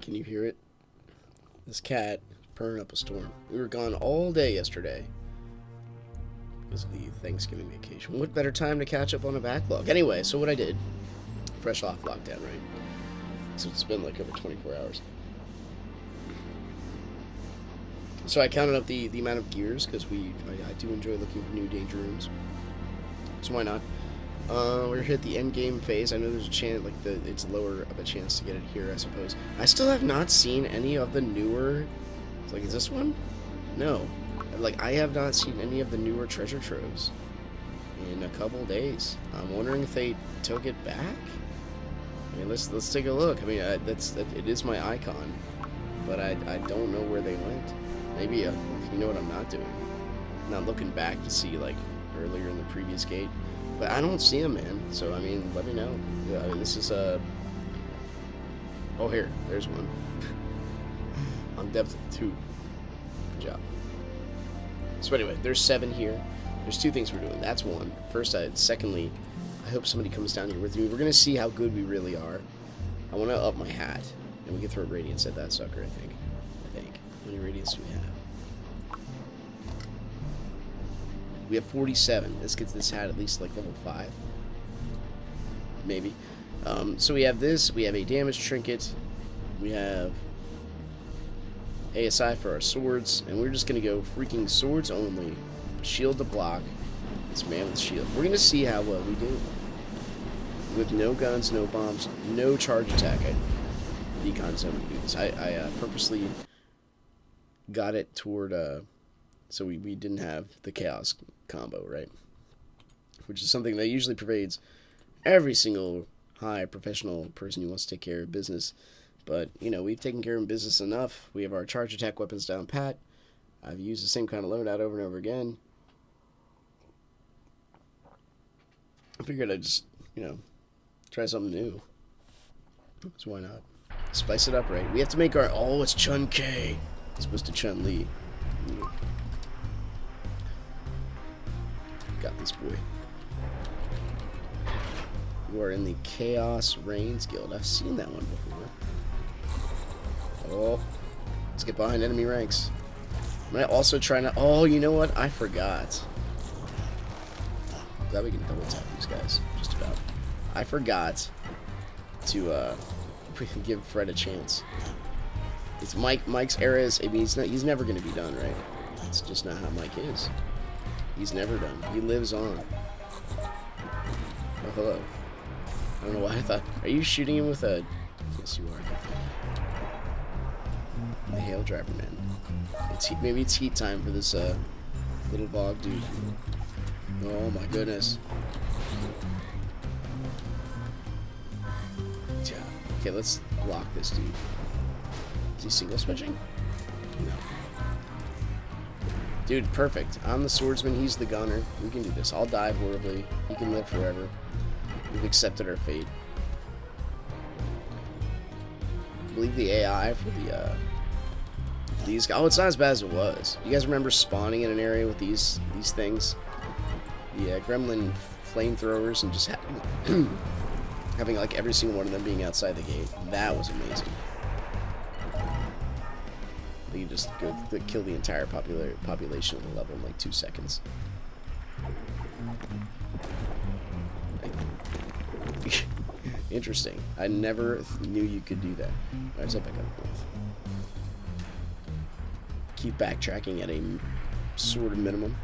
Can you hear it? This cat purring up a storm. We were gone all day yesterday because of the Thanksgiving vacation. What better time to catch up on a backlog? Anyway, so what I did, fresh off lockdown, right? So it's been like over 24 hours. So I counted up the amount of gears because I do enjoy looking for new danger rooms. So why not? We're hit the end game phase. I know there's a chance, like it's lower of a chance to get it here, I suppose. I still have not seen any of the newer. Like, is this one? No. Like, I have not seen any of the newer treasure troves in a couple days. I'm wondering if they took it back. I mean, let's take a look. I mean, it is my icon, but I don't know where they went. Maybe you know what I'm not doing. I'm not looking back to see like earlier in the previous gate. But I don't see him, man. So, I mean, let me know. Yeah, I mean, this is oh, here. There's one. On depth 2. Good job. So, anyway, there's 7 here. There's 2 things we're doing. That's one. First, secondly, I hope somebody comes down here with me. We're going to see how good we really are. I want to up my hat. And we can throw radiance at that sucker, I think. How many radiance do we have? We have 47. This gets this hat at least like level 5. Maybe. So we have this. We have a damage trinket. We have ASI for our swords. And we're just going to go freaking swords only. Shield to block. This man with shield. We're going to see how well we do. With no guns, no bombs, no charge attack. Decon 7 do this. I purposely got it toward... so we didn't have the chaos combo, right? Which is something that usually pervades every single high professional person who wants to take care of business. But, you know, we've taken care of business enough. We have our charge attack weapons down pat. I've used the same kind of loadout over and over again. I figured I'd just, you know, try something new. So why not? Spice it up, right? We have to make our... Oh, it's Chun-K. It's supposed to Chun-Li. Ooh. Got this boy. You are in the Chaos Reigns Guild. I've seen that one before. Oh, let's get behind enemy ranks. I'm gonna also try to... Oh, you know what? I forgot. Glad we can double tap these guys. Just about. I forgot to give Fred a chance. It's Mike's era is... I mean, he's never gonna be done, right? It's just not how Mike is. He's never done. He lives on. Oh, hello. I don't know why I thought... Are you shooting him with a... Yes, you are. The Hail Driver, man. Maybe it's heat time for this little bog dude. Oh, my goodness. Yeah. Okay, let's block this dude. Is he single switching? No. Dude, perfect. I'm the swordsman, he's the gunner. We can do this. I'll die horribly. He can live forever. We've accepted our fate. I believe the AI for the these guys. Oh, it's not as bad as it was. You guys remember spawning in an area with these things? The gremlin flamethrowers and just having like every single one of them being outside the gate. That was amazing. You just go kill the entire population of the level in like 2 seconds. Interesting. I never knew you could do that. Alright, so back up. Keep backtracking at a sort of minimum.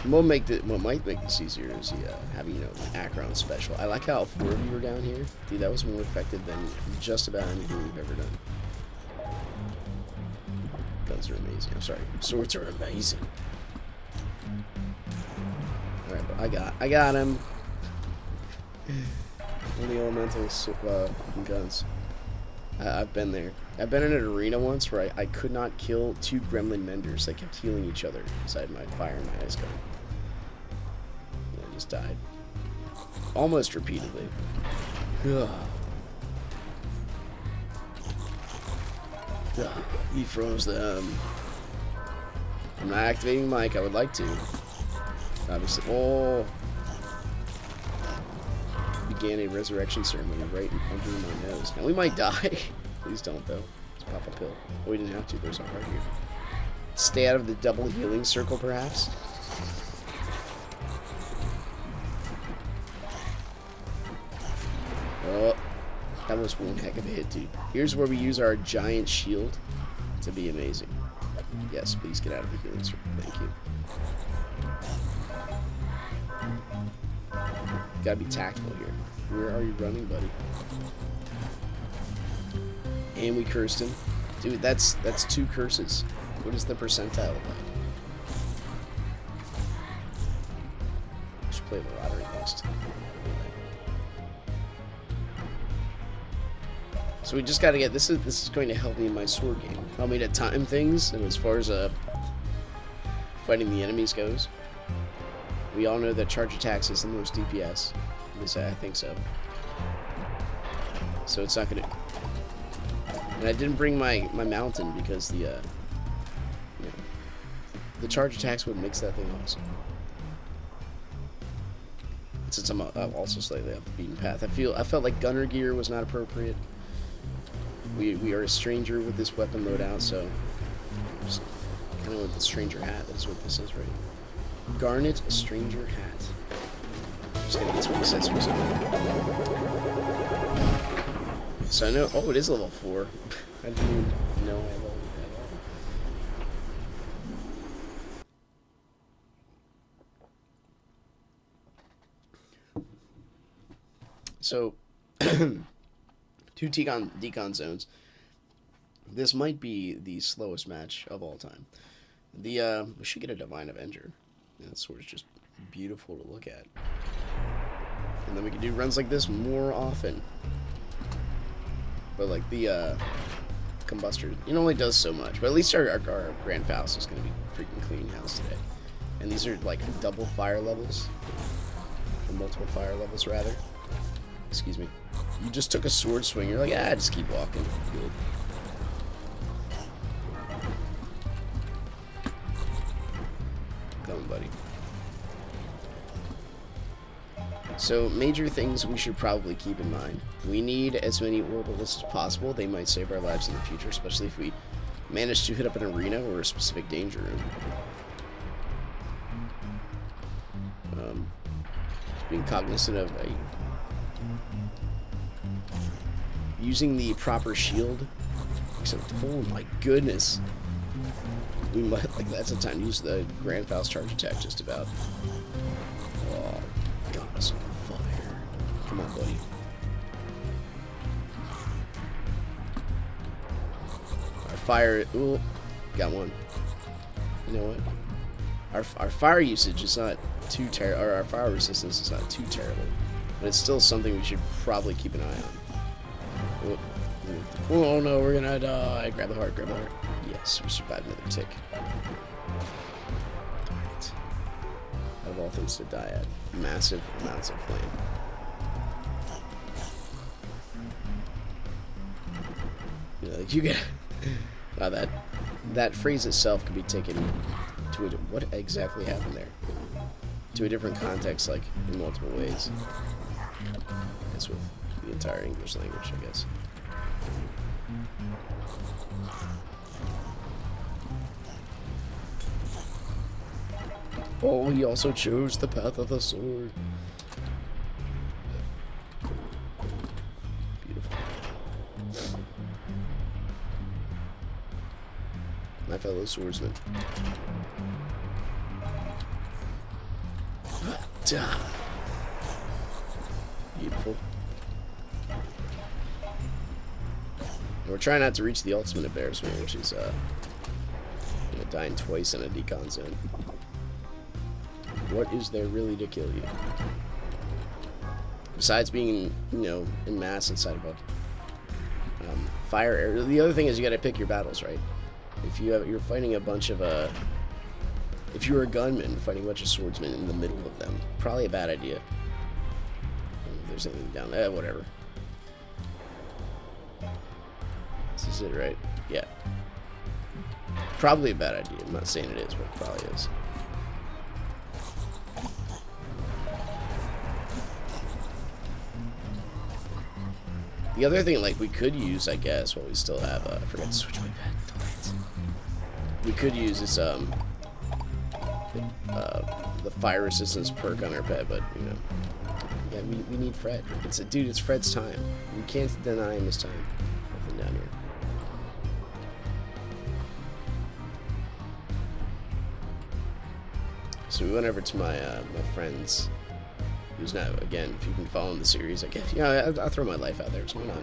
What might make this easier is having, you know, an Akron special. I like how 4 of you were down here. Dude, that was more effective than just about anything we've ever done. Guns are amazing. I'm sorry. Swords are amazing. Alright, but I got him. All the elemental guns. I've been there. I've been in an arena once where I could not kill 2 gremlin menders. They kept healing each other because I had my fire and my ice gun. And I just died. Almost repeatedly. Ugh. Ugh. He froze them. I'm not activating Mike. I would like to. Obviously. Oh. Be began a resurrection ceremony right under my nose. And we might die. Please don't, though. Let's pop a pill. Oh, we didn't have to. There's a heart here. Stay out of the double healing circle, perhaps. Oh, that was one heck of a hit, dude. Here's where we use our giant shield to be amazing. Yes, please get out of the healing circle. Thank you. Gotta be tactful here. Where are you running, buddy? And we cursed him. Dude, that's 2 curses. What is the percentile of that? I should play the lottery next. So we just gotta get this is going to help me in my sword game. Help me to time things, and as far as fighting the enemies goes. We all know that charge attacks is the most DPS. At least I think so. So it's not gonna. And I didn't bring my mountain because the charge attacks would mix that thing awesome. Since I'm also slightly off the beaten path, I felt like gunner gear was not appropriate. We are a stranger with this weapon loadout, so just kind of with the stranger hat. That's what this is, right? Garnet a stranger hat. Just gotta get some accessories. So I know. Oh, it is level 4. I didn't even know I leveled it at all. So, 2 decon zones. This might be the slowest match of all time. We should get a Divine Avenger. Yeah, that sword's just beautiful to look at. And then we can do runs like this more often. But like the Combustor, it only does so much. But at least our Grand Faust is going to be freaking clean house today. And these are like double fire levels. Or multiple fire levels, rather. Excuse me. You just took a sword swing. You're like, just keep walking. Good. Come on, buddy. So, major things we should probably keep in mind. We need as many orbitals as possible. They might save our lives in the future, especially if we manage to hit up an arena or a specific danger room. Just being cognizant of using the proper shield. Except, oh my goodness. We might, like, that's the time to use the Grand Faust charge attack just about. Oh, got us on fire. Come on, buddy. Our fire, ooh, got one. You know what? Our fire usage is not too terrible, or our fire resistance is not too terrible. But it's still something we should probably keep an eye on. Oh no, we're gonna die. Grab the heart, grab the heart. Yes, we survived another tick. Alright. Out of all things to die at, massive amounts of flame. Like you get. Wow, that phrase itself could be taken to what exactly happened there? To a different context, like in multiple ways. That's with the entire English language, I guess. Oh, he also chose the path of the sword. Beautiful. My fellow swordsman. Beautiful. And we're trying not to reach the ultimate embarrassment, which is dying twice in a decon zone. What is there really to kill you? Besides being, in mass inside of a fire area. The other thing is you got to pick your battles, right? If you're fighting a bunch of if you're a gunman fighting a bunch of swordsmen in the middle of them, probably a bad idea. If there's anything down there, whatever. This is it, right? Yeah. Probably a bad idea. I'm not saying it is, but it probably is. The other thing, like, we could use, I guess, while we still have, I forgot to switch my pet. We could use this, the fire resistance perk on our pet, but, you know, yeah, we need Fred. Dude, it's Fred's time. We can't deny him his time. Nothing down here. So we went over to my my friend's, who's now, again, if you've been following the series, I guess, yeah, I'll throw my life out there, so why not?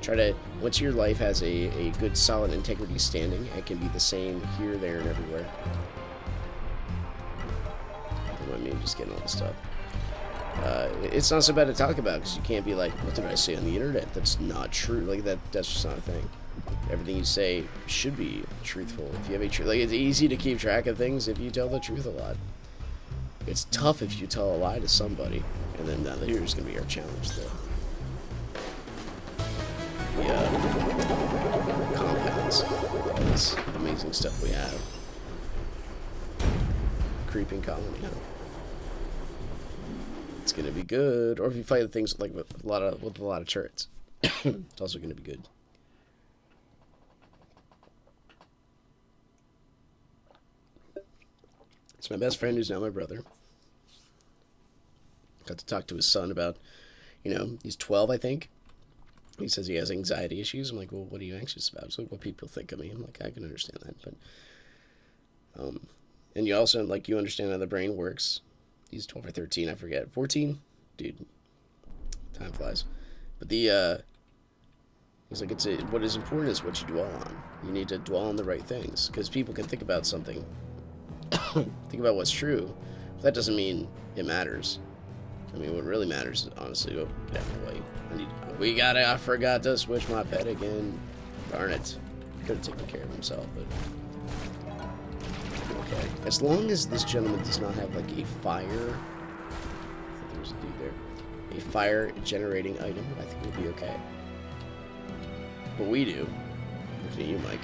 Try to, once your life has a good, solid integrity standing, it can be the same here, there, and everywhere. I mean, just getting all the stuff. It's not so bad to talk about, because you can't be like, what did I say on the internet? That's not true. Like, that's just not a thing. Everything you say should be truthful. If you have a truth, like, it's easy to keep track of things if you tell the truth a lot. It's tough if you tell a lie to somebody. And then here's going to be our challenge, though. The compounds. This amazing stuff we have. Creeping colony, huh? It's going to be good. Or if you fight things like with a lot of turrets. It's also going to be good. It's my best friend who's now my brother. Got to talk to his son about, you know, he's 12, I think. He says he has anxiety issues. I'm like, well, what are you anxious about? So what people think of me. I'm like, I can understand that. But, and you also, like, you understand how the brain works. He's 12 or 13, I forget. 14? Dude, time flies. But he's like, what is important is what you dwell on. You need to dwell on the right things. Because people can think about something, think about what's true, but that doesn't mean it matters. I mean, what really matters is, honestly, oh, get out of the way. I forgot to switch my pet again. Darn it. Could have taken care of himself, but... Okay. As long as this gentleman does not have, like, a fire... I think there's a dude there. A fire-generating item, I think we'll be okay. But we do. Looking at you, Mike.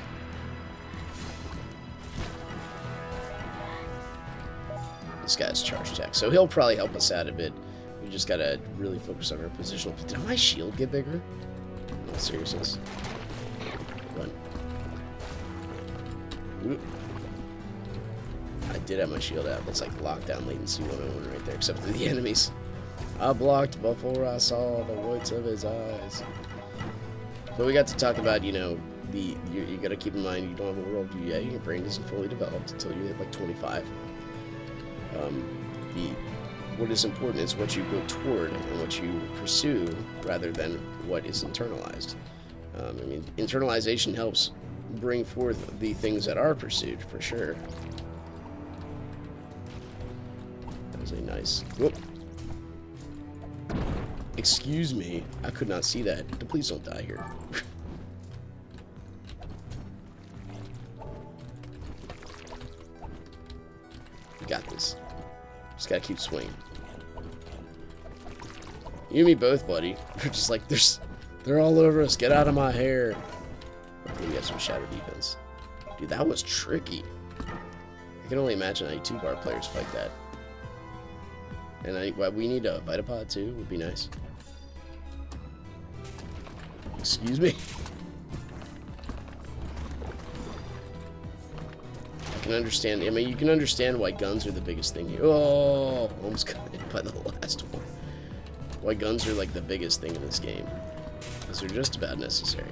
This guy's charge attack, so he'll probably help us out a bit. We just gotta really focus on our positional. Did my shield get bigger? No seriousness. Run. Oop. I did have my shield out. That's like lockdown latency 101 right there, except for the enemies. I blocked before I saw the whites of his eyes. But we got to talk about, you know, you gotta keep in mind you don't have a worldview yet. Your brain isn't fully developed until you hit like 25. What is important is what you go toward and what you pursue rather than what is internalized. I mean, internalization helps bring forth the things that are pursued, for sure. That was a nice... Whoop. Excuse me. I could not see that. Please don't die here. You got this. Just gotta keep swinging. You and me both, buddy. We're just like, they're all over us. Get out of my hair. Hopefully we have some shadow defense. Dude, that was tricky. I can only imagine how 2-bar players fight that. And we need a Vitapod too. Would be nice. Excuse me. I can understand. I mean, you can understand why guns are the biggest thing here. Oh, almost got hit by the last one. Why guns are like the biggest thing in this game. Because they're just about necessary.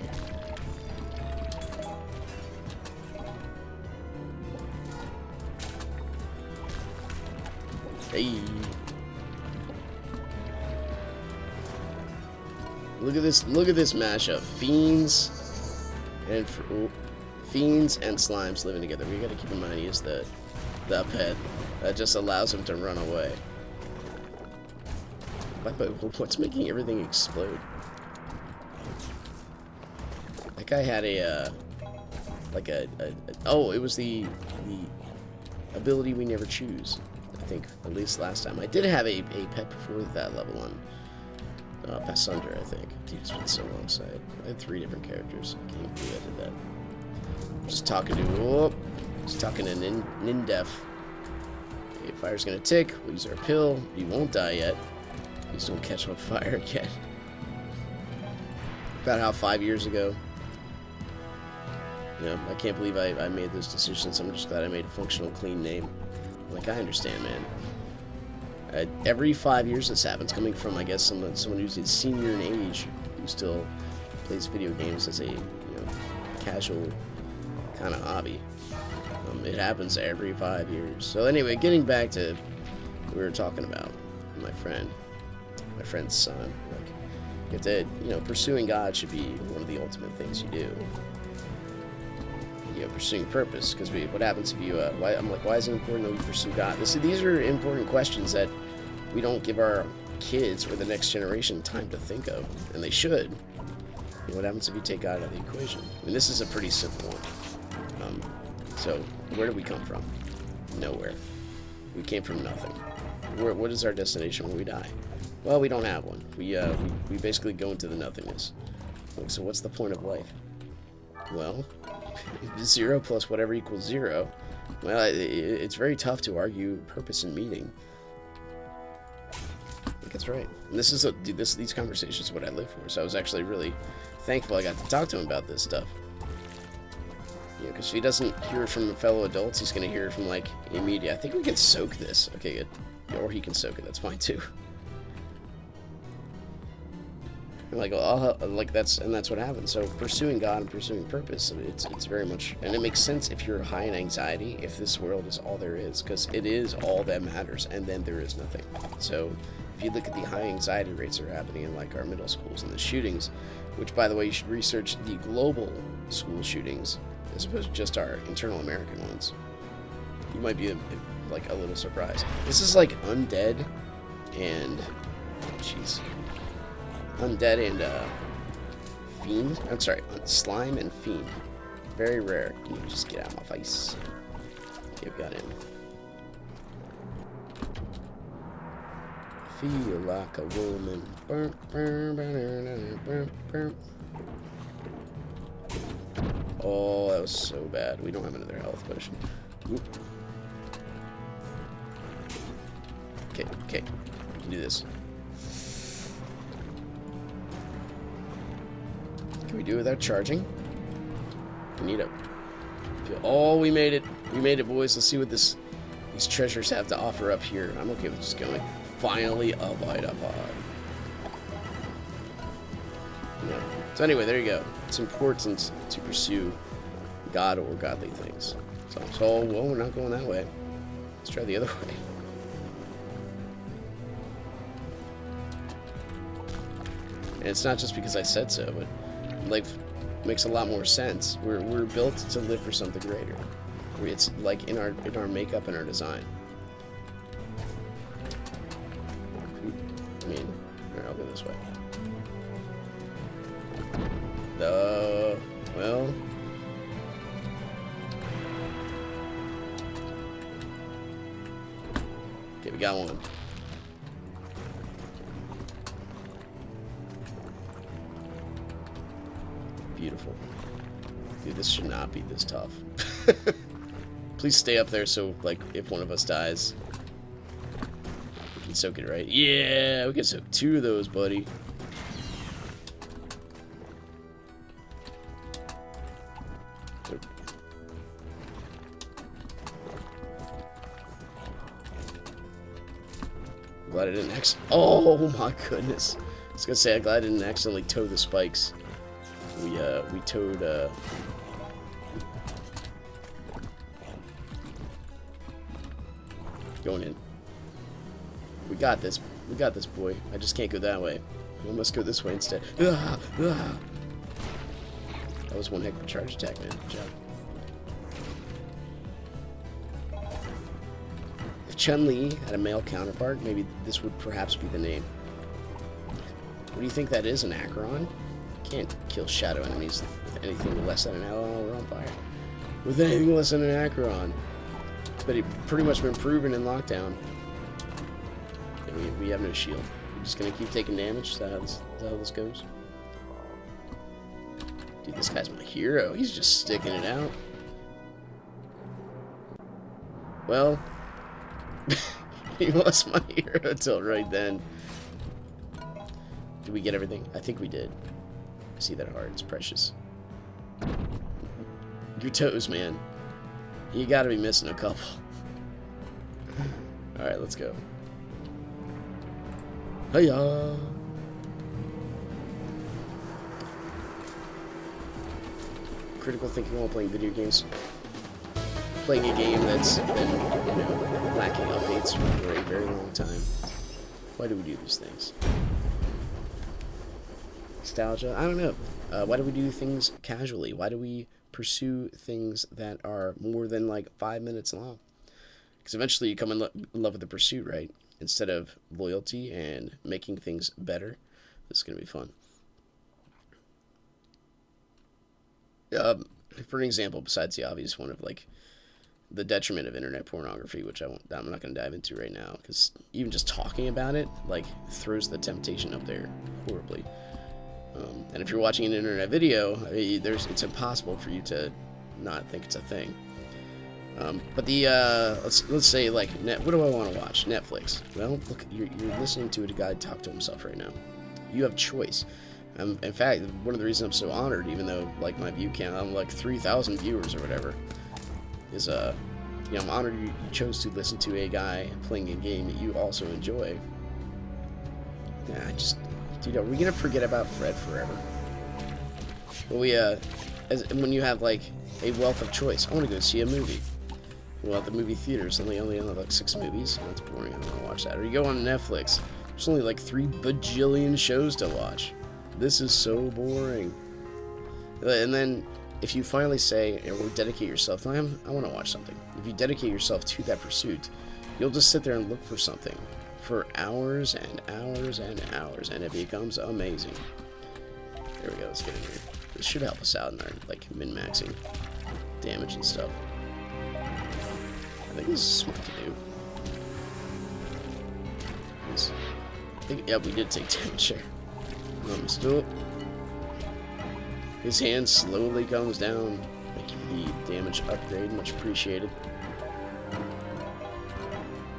Hey. Look at this mashup. Fiends and slimes living together. We gotta keep in mind he is the pet that just allows him to run away. By the way, what's making everything explode? That guy had oh, it was the ability we never choose. I think, at least last time. I did have a pet before that level on Passunder, I think. Dude, it's been so long, so I had 3 different characters. I can't even believe I did that. Just talking to Nindef. Okay, fire's gonna tick. We'll use our pill. You won't die yet. Please don't catch on fire again. about how 5 years ago, you know, I can't believe I made those decisions. I'm just glad I made a functional, clean name. Like, I understand, man. Every 5 years this happens, coming from, I guess, someone who's a senior in age, who still plays video games as a, you know, casual kind of hobby. It happens every 5 years. So anyway, getting back to what we were talking about, my friend's son. Like, you have to, you know, pursuing God should be one of the ultimate things you do. You know, pursuing purpose, because what happens if you, why is it important that we pursue God? These are important questions that we don't give our kids or the next generation time to think of, and they should. You know, what happens if you take God out of the equation? I mean, this is a pretty simple one. So, where do we come from? Nowhere. We came from nothing. What is our destination when we die? Well, we don't have one. We basically go into the nothingness. So what's the point of life? Well, 0 plus whatever equals 0. Well, it's very tough to argue purpose and meaning. I think that's right. And this is these conversations are what I live for. So I was actually really thankful I got to talk to him about this stuff. You know, because if he doesn't hear it from fellow adults, he's going to hear it from, like, media. I think we can soak this. Okay, good. Or he can soak it. That's fine, too. Like, that's what happens. So pursuing God and pursuing purpose, it's very much, and it makes sense if you're high in anxiety, if this world is all there is, because it is all that matters, and then there is nothing. So if you look at the high anxiety rates that are happening in, like, our middle schools and the shootings, which, by the way, you should research the global school shootings as opposed to just our internal American ones. You might be like a little surprised. This is like Undead and Undead and Fiend. I'm sorry, Slime and Fiend. Very rare. Can you just get out of my face? Okay, we got him. Feel like a woman. Oh, that was so bad. We don't have another health potion. Okay. We can do this. Can we do it without charging? We need a... Oh, we made it. We made it, boys. Let's see what these treasures have to offer up here. I'm okay with just going. Finally, a Vitapod. Yeah. So anyway, there you go. It's important to pursue God or godly things. So well, we're not going that way. Let's try the other way. And it's not just because I said so, but life makes a lot more sense. We're built to live for something greater. It's like in our makeup and our design. I mean, I'll go this way. Well. Okay, we got one. Beautiful. Dude, this should not be this tough. Please stay up there so, like, if one of us dies, we can soak it, right? Yeah, we can soak 2 of those, buddy. Glad I didn't oh my goodness. I was gonna say, I'm glad I didn't accidentally toe the spikes. We towed, going in. We got this. We got this, boy. I just can't go that way. We must go this way instead. That was one heck of a charge attack, man. Good job. If Chun-Li had a male counterpart, maybe this would perhaps be the name. What do you think that is, an Acheron? Can't kill shadow enemies with anything less than an... Oh, we're on fire. With anything less than an Acheron. But it pretty much been proven in lockdown. And we have no shield. We're just gonna keep taking damage. Is that how this goes? Dude, this guy's my hero. He's just sticking it out. Well, he was my hero until right then. Did we get everything? I think we did. See that heart? It's precious. Your toes, man. You gotta be missing a couple. Alright, let's go. Hiya! Critical thinking while playing video games. Playing a game that's been, you know, lacking updates for a very long time. Why do we do these things? Nostalgia? I don't know. Why do we do things casually? Why do we pursue things that are more than like 5 minutes long? Because eventually you come in love with the pursuit, right? Instead of loyalty and making things better. This is going to be fun. For an example, besides the obvious one of like the detriment of internet pornography, which I'm not going to dive into right now, because even just talking about it like throws the temptation up there horribly. And if you're watching an internet video, it's impossible for you to not think it's a thing. But the let's say like what do I want to watch? Netflix. Well, look, you're listening to a guy talk to himself right now. You have choice. In fact, one of the reasons I'm so honored, even though like my view count, I'm like 3,000 viewers or whatever, is you know, I'm honored you chose to listen to a guy playing a game that you also enjoy. Yeah, dude, are we gonna forget about Fred forever? Well, when you have like a wealth of choice, I want to go see a movie. Well, at the movie theaters, only like 6 movies. Oh, that's boring. I don't want to watch that. Or you go on Netflix. There's only like 3 bajillion shows to watch. This is so boring. And then, if you finally say, or dedicate yourself, I want to watch something. If you dedicate yourself to that pursuit, you'll just sit there and look for something for hours and hours and hours, and it becomes amazing. There we go. Let's get in here. This should help us out in our like min-maxing damage and stuff. I think this is smart to do. I think, yeah, we did take damage there. Still, his hand slowly comes down. Thank you for the damage upgrade, much appreciated.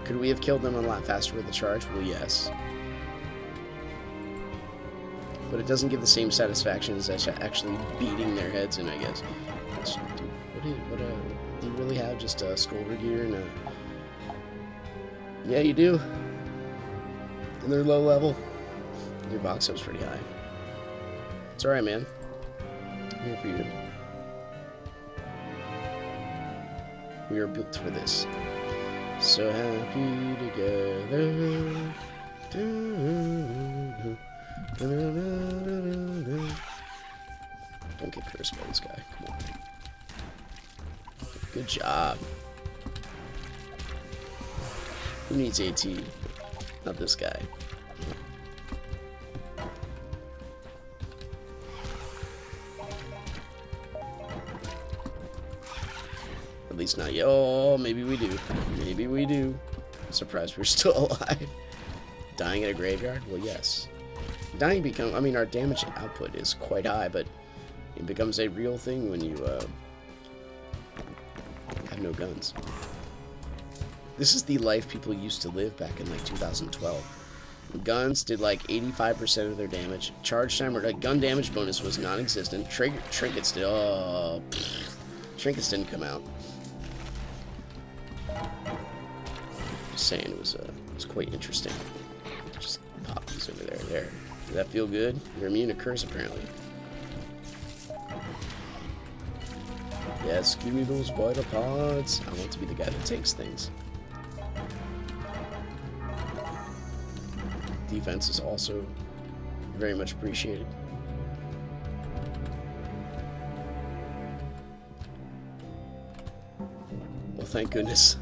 Could we have killed them a lot faster with the charge? Well, yes. But it doesn't give the same satisfaction as actually beating their heads in, I guess. Dude, do you really have just a Skulker gear and a... Yeah, you do. And they're low level. Your box was pretty high. It's alright, man. I'm here for you. We are built for this. So happy together. Don't get cursed by this guy. Come on. Good job. Who needs AT? Not this guy. At least not yet. Oh, maybe we do. Maybe we do. I'm surprised we're still alive. Dying at a graveyard? Well, yes. Dying our damage output is quite high, but it becomes a real thing when you have no guns. This is the life people used to live back in like 2012. Guns did like 85% of their damage. Charge time or gun damage bonus was non-existent. Trinkets did. Oh, trinkets didn't come out. Just saying, it was quite interesting. Just pop these over there. There. Does that feel good? You're immune to curse, apparently. Yes, give me those vital pods. I want to be the guy that takes things. Defense is also very much appreciated. Well, thank goodness.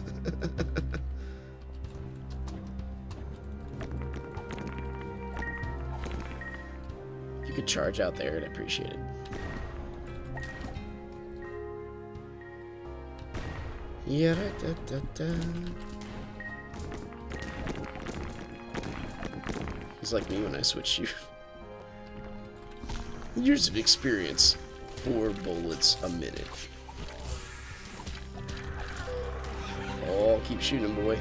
If you could charge out there, I'd appreciate it. Yeah, da, da, da, da. He's like me when I switch you. Years of experience. 4 bullets a minute. Oh, keep shooting, boy.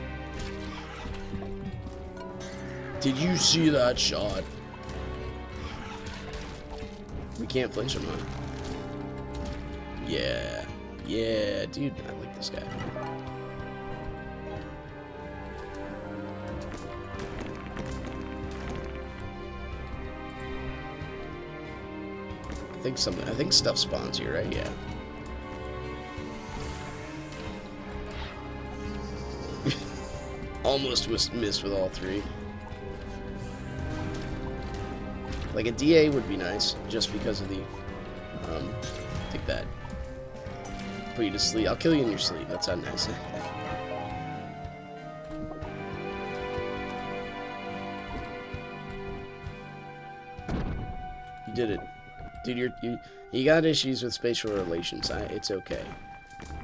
Did you see that shot? We can't flinch him, huh? Yeah. Yeah, dude, I like this guy. I think stuff spawns here, right? Yeah. Almost missed with all three. Like a DA would be nice, just because of the, take that. Put you to sleep. I'll kill you in your sleep. That sounds nice. You did it. Dude, you got issues with spatial relations. It's okay.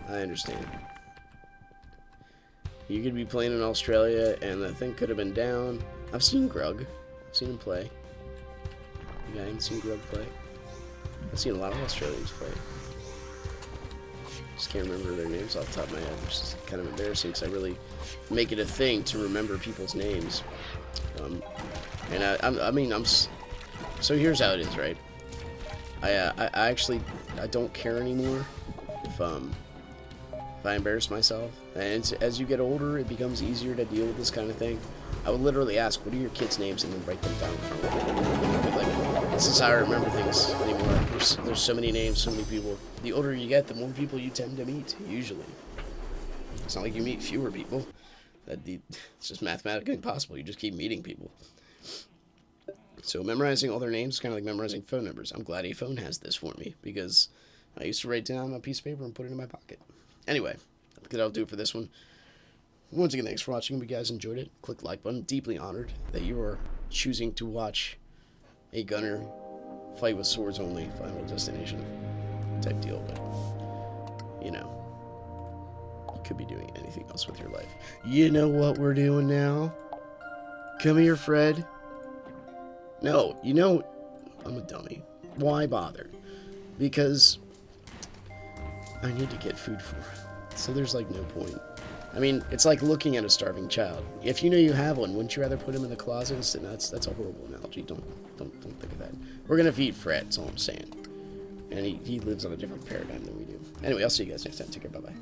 I understand. You could be playing in Australia, and the thing could have been down. I've seen Grug. I've seen him play. Yeah, I haven't seen Grug play. I've seen a lot of Australians play. Just can't remember their names off the top of my head, which is kind of embarrassing, because I really make it a thing to remember people's names. So here's how it is, right? I actually don't care anymore if I embarrass myself. And as you get older, it becomes easier to deal with this kind of thing. I would literally ask, what are your kids' names, and then write them down. Like, this is how I remember things anymore. There's so many names, so many people. The older you get, the more people you tend to meet, usually. It's not like you meet fewer people. It's just mathematically impossible. You just keep meeting people. So memorizing all their names is kind of like memorizing phone numbers. I'm glad a phone has this for me, because I used to write down a piece of paper and put it in my pocket. Anyway, I think that'll do it for this one. Once again, thanks for watching. If you guys enjoyed it, click the like button. Deeply honored that you are choosing to watch a gunner fight with swords only, Final Destination type deal. But, you know, you could be doing anything else with your life. You know what we're doing now? Come here, Fred. No, you know, I'm a dummy. Why bother? Because I need to get food for it. So there's like no point. I mean, it's like looking at a starving child. If you know you have one, wouldn't you rather put him in the closet? And that's a horrible analogy. Don't think of that. We're gonna feed Fred. That's all I'm saying. And he lives on a different paradigm than we do. Anyway, I'll see you guys next time. Take care. Bye bye.